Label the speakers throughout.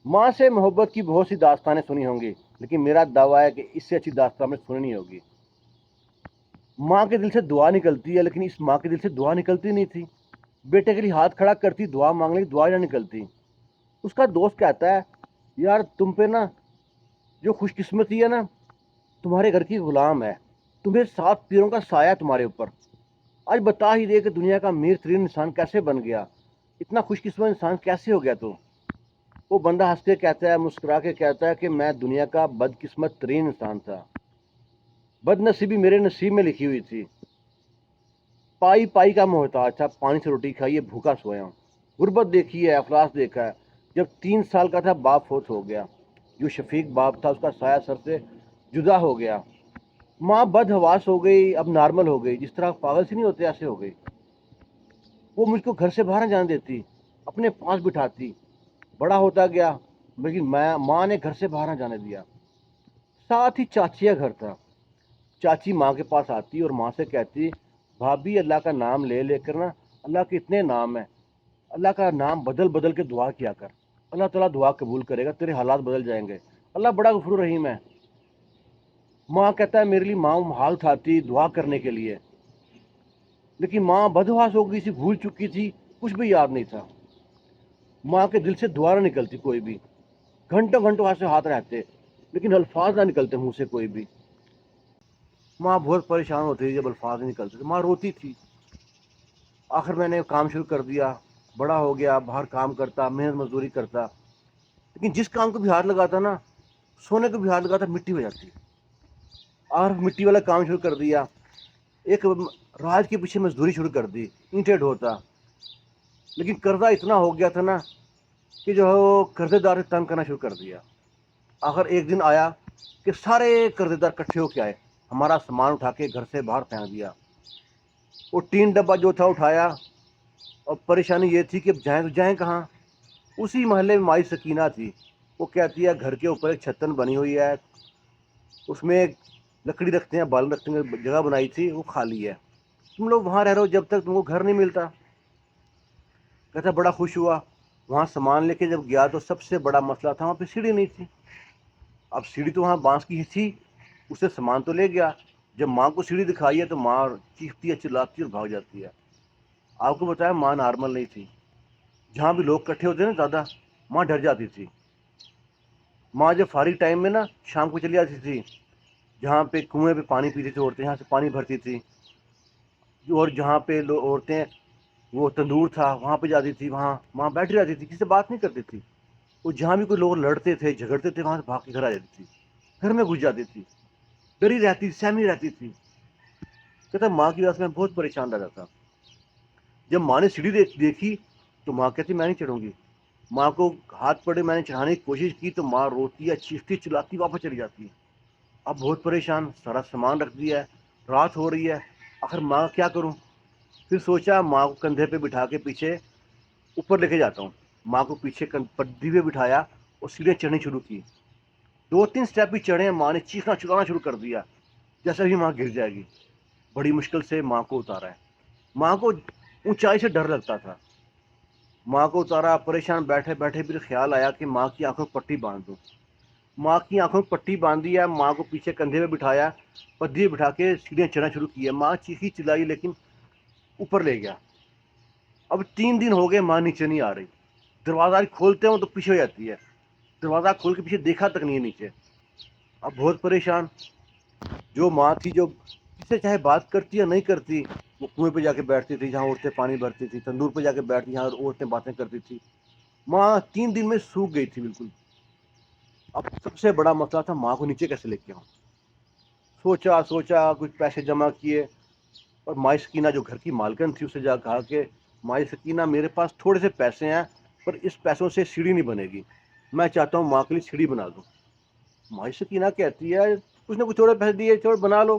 Speaker 1: माँ से मोहब्बत की बहुत सी दास्तानें सुनी होंगी, लेकिन मेरा दावा है कि इससे अच्छी दास्तान में सुनी नहीं होगी। माँ के दिल से दुआ निकलती है, लेकिन इस माँ के दिल से दुआ निकलती नहीं थी। बेटे के लिए हाथ खड़ा करती, दुआ मांगने की दुआ ना निकलती। उसका दोस्त कहता है, यार तुम पे ना जो खुशकिस्मती है ना, तुम्हारे घर की गुलाम है, तुम्हें 7 पीरों का साया है तुम्हारे ऊपर। आज बता ही दे कि दुनिया का अमीर तरीन इंसान कैसे बन गया, इतना खुशकिस्मत इंसान कैसे हो गया तू। वो बंदा हंस के कहता है, मुस्कुरा के कहता है कि मैं दुनिया का बदकिस्मत तरीन इंसान था, बदनसीबी मेरे नसीब में लिखी हुई थी। पाई पाई का मोहताज था, पानी से रोटी खाई है, भूखा सोया हूँ। गुर्बत देखी है, अफलास देखा है। जब 3 साल का था बाप फौत हो गया। जो शफीक बाप था उसका साया सर से जुदा हो गया। माँ बदहवास हो गई, अब नॉर्मल हो गई, जिस तरह पागल से नहीं होते ऐसे हो गई। वो मुझको घर से बाहर जाने देती, अपने पास बिठाती। बड़ा होता गया, लेकिन मैं माँ ने घर से बाहर ना जाने दिया। साथ ही चाची का घर था। चाची माँ के पास आती और माँ से कहती, भाभी अल्लाह का नाम ले लेकर ना, अल्लाह के इतने नाम है, अल्लाह का नाम बदल बदल के दुआ किया कर, अल्लाह ताला दुआ कबूल करेगा, तेरे हालात बदल जाएंगे, अल्लाह बड़ा गफूर रहीम है। माँ कहता है, मेरे लिए माँ हाल उठाती दुआ करने के लिए, लेकिन माँ बदहवास हो गई थी, भूल चुकी थी, कुछ भी याद नहीं था। माँ के दिल से दुआ ना निकलती कोई भी। घंटों घंटों हाथ से हाथ रहते, लेकिन अल्फाज ना निकलते मुंह से कोई भी। माँ बहुत परेशान होती थी जब अल्फाज नहीं निकलते थे, माँ रोती थी। आखिर मैंने काम शुरू कर दिया, बड़ा हो गया, बाहर काम करता, मेहनत मजदूरी करता, लेकिन जिस काम को भी हाथ लगाता ना, सोने को भी हाथ लगाता, मिट्टी हो जाती। और मिट्टी वाला काम शुरू कर दिया। एक राज के पीछे मजदूरी शुरू कर दी, ईंटें ढोता, लेकिन कर्जा इतना हो गया था ना कि जो है वो कर्जेदार से तंग करना शुरू कर दिया। आखिर एक दिन आया कि सारे कर्जेदार इकट्ठे होके आए, हमारा सामान उठा के घर से बाहर फेंक दिया। वो टीन डब्बा जो था उठाया, और परेशानी ये थी कि अब जाएँ तो जाएँ कहाँ। उसी मोहल्ले में माई सकीना थी। वो कहती है, घर के ऊपर एक छतन बनी हुई है, उसमें लकड़ी रखते हैं, बाल रखने की जगह बनाई थी, वो खाली है, तुम लोग वहाँ रह रहे हो जब तक तुमको घर नहीं मिलता। कहता बड़ा खुश हुआ। वहाँ सामान लेके जब गया तो सबसे बड़ा मसला था, वहाँ पे सीढ़ी नहीं थी। अब सीढ़ी तो वहाँ बांस की ही थी, उससे सामान तो ले गया। जब माँ को सीढ़ी दिखाई है तो माँ चीखती है, चिल्लाती है और भाग जाती है। आपको बताया, माँ नॉर्मल नहीं थी। जहाँ भी लोग इकट्ठे होते ना ज़्यादा, माँ डर जाती थी। माँ जब फारिग टाइम में ना शाम को चली जाती थी, जहाँ पे कुएं पे पानी पीती थी औरतें, यहाँ से पानी भरती थी। और जहाँ पे लोग औरतें, वो तंदूर था, वहाँ पे जाती थी, वहाँ माँ बैठी रहती थी, किसी से बात नहीं करती थी। वो जहाँ भी कोई लोग लड़ते थे, झगड़ते थे, वहाँ से भाग के घर आ जाती थी, घर में घुस जाती थी, डरी रहती थी, सहमी रहती थी। कहता माँ की वजह से मैं बहुत परेशान रहता था। जब माँ ने सीढ़ी देखी तो माँ कहती मैं नहीं चढ़ूंगी। माँ को हाथ पड़े मैंने चढ़ाने की कोशिश की तो माँ रोती है, चीखती चिल्लाती, वापस चली जाती है। अब बहुत परेशान, सारा सामान रख दिया है, रात हो रही है, आखिर माँ क्या करूँ। फिर सोचा माँ को कंधे पे बिठा के पीछे ऊपर लेके जाता हूँ। माँ को पीछे पड्डी पे बिठाया और सीढ़ियाँ चढ़नी शुरू की। 2-3 स्टेप भी चढ़े, माँ ने चीखना चिल्लाना शुरू कर दिया, जैसे भी माँ गिर जाएगी। बड़ी मुश्किल से माँ को उतारा है। माँ को ऊंचाई से डर लगता था। माँ को उतारा, परेशान बैठे बैठे फिर ख्याल आया कि माँ की आंखों में पट्टी बांध दूँ। माँ की आंखों में पट्टी बांधी है, माँ को पीछे कंधे पे बिठाया, पद्दी पे बिठा के सीढ़ियाँ चढ़ना शुरू की है। माँ चीखी चिल्लाई, लेकिन ऊपर ले गया। अब 3 दिन हो गए, माँ नीचे नहीं आ रही। दरवाज़ा खोलते हो तो पीछे हो जाती है, दरवाज़ा खोल के पीछे देखा तक नहीं है नीचे। अब बहुत परेशान। जो माँ थी, जो किससे चाहे बात करती या नहीं करती, वो कुएं पे जाके बैठती थी जहाँ औरतें पानी भरती थी, तंदूर पे जाके बैठती जहाँ औरतें बातें करती थी। माँ 3 दिन में सूख गई थी बिल्कुल। अब सबसे बड़ा मसला था, माँ को नीचे कैसे लेके आऊँ। सोचा सोचा, कुछ पैसे जमा किए, और माई सकीना जो घर की मालकिन थी उससे जा कहा कि माई सकीना, मेरे पास थोड़े से पैसे हैं, पर इस पैसों से सीढ़ी नहीं बनेगी, मैं चाहता हूँ माँ के लिए सीढ़ी बना दूँ। माई सकीना कहती है, कुछ ना कुछ थोड़े पैसे दिए, थोड़े बना लो।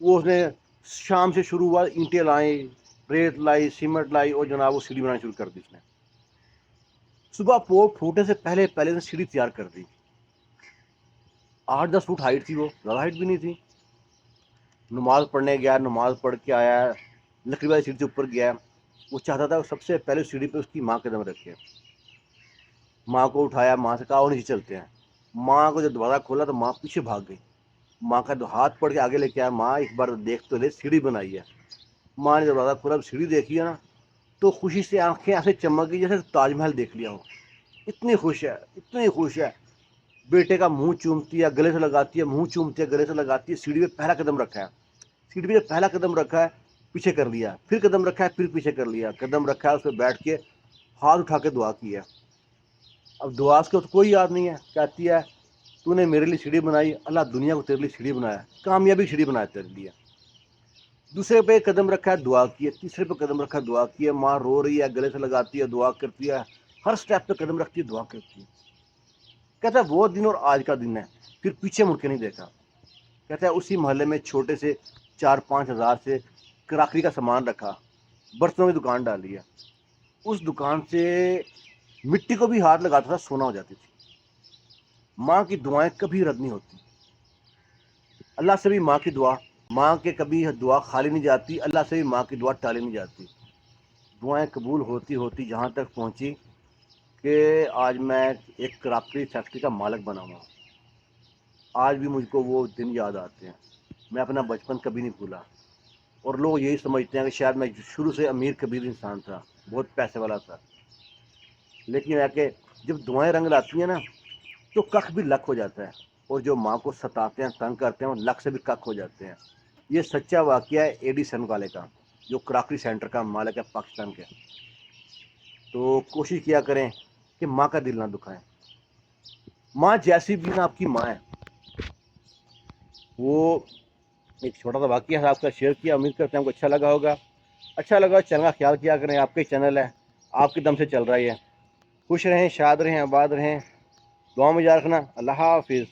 Speaker 1: वो उसने शाम से शुरू हुआ, ईंटें लाई, रेत लाई, सीमेंट लाई, और जनाब वो सीढ़ी बनाना शुरू कर दी उसने। सुबह पोप फूटने से पहले पहले ने सीढ़ी तैयार कर दी। 8-10 फुट हाइट थी, वो ज़्यादा हाइट भी नहीं थी। नमाज पढ़ने गया, नमाज पढ़ के आया, लकड़ी वाली सीढ़ी से ऊपर गया। वो चाहता था सबसे पहले सीढ़ी पे उसकी माँ कदम रखे। ماں کو اٹھایا، ماں سے کہا وہ نیچے چلتے ہیں۔ ماں کو جب دروازہ کھولا تو ماں پیچھے بھاگ گئی، ماں کا ہاتھ پڑ کے آگے لے کے آیا، ماں ایک بار دیکھ تو لے سیڑھی بنائی ہے۔ ماں نے دروازہ کھولا، سیڑھی دیکھی ہے نا تو خوشی سے آنکھیں ایسے چمک گئی جیسے تاج محل دیکھ لیا ہو، اتنی خوش ہے، اتنی خوش ہے۔ بیٹے کا منہ چومتی ہے، گلے سے لگاتی ہے، منہ چومتی ہے، گلے سے لگاتی ہے۔ سیڑھی پہ پہلا قدم رکھا ہے، سیڑھی پہ جب پہلا قدم رکھا ہے پیچھے کر لیا، پھر قدم رکھا ہے، پھر پیچھے کر لیا، قدم رکھا ہے، اس پہ بیٹھ کے ہاتھ اٹھا کے دعا کی ہے۔ اب دعا اس کو تو کوئی یاد نہیں ہے، کہتی ہے تو نے میرے لیے سیڑھی بنائی، اللہ دنیا کو تیرے لیے سیڑھی بنایا، کامیابی سیڑھی بنایا تیرے لیے۔ دوسرے پہ قدم رکھا ہے، دعا کی ہے، تیسرے پہ قدم رکھا ہے، دعا کی ہے۔ ماں رو رہی ہے، گلے سے لگاتی ہے، دعا کرتی ہے، ہر سٹیپ پہ قدم رکھتی ہے، دعا کرتی ہے۔ کہتا ہے وہ دن اور آج کا دن ہے، پھر پیچھے مڑ کے نہیں دیکھا۔ کہتا ہے اسی محلے میں چھوٹے سے 4-5 ہزار سے کراکری کا سامان رکھا، برتنوں کی دکان ڈالی ہے، اس دکان سے مٹی کو بھی ہاتھ لگاتا تھا، سونا ہو جاتی تھی۔ ماں کی دعائیں کبھی رد نہیں ہوتی، اللہ سے بھی ماں کی دعا، ماں کے کبھی دعا خالی نہیں جاتی، اللہ سے بھی ماں کی دعا ٹالی نہیں جاتی۔ دعائیں قبول ہوتی ہوتی جہاں تک پہنچی کہ آج میں ایک کراکری فیکٹری کا مالک بنا ہوا ہوں۔ آج بھی مجھ کو وہ دن یاد آتے ہیں، میں اپنا بچپن کبھی نہیں بھولا۔ اور لوگ یہی سمجھتے ہیں کہ شاید میں شروع سے امیر کبیر انسان تھا، بہت پیسے والا تھا، لیکن ہے کہ جب دعائیں رنگ لاتی ہیں نا تو کخ بھی لک ہو جاتا ہے، اور جو ماں کو ستاتے ہیں، تنگ کرتے ہیں، وہ لک سے بھی کخ ہو جاتے ہیں۔ یہ سچا واقعہ ہے ایڈیسن والے کا، جو کراکری سینٹر کا مالک ہے پاکستان کے۔ تو کوشش کیا کریں کہ ماں کا دل نہ دکھائیں، ماں جیسی بھی نا آپ کی ماں ہے۔ وہ ایک چھوٹا سا واقعہ ہے، آپ کا شیئر کیا، امید کرتے ہیں آپ کو اچھا لگا ہوگا۔ اچھا لگا چینل کا خیال کیا کریں، آپ کا ہی چینل ہے، آپ کے دم سے چل رہا ہے۔ خوش رہیں، شاد رہیں، آباد رہیں، دعا میں یاد رکھنا۔ اللہ حافظ۔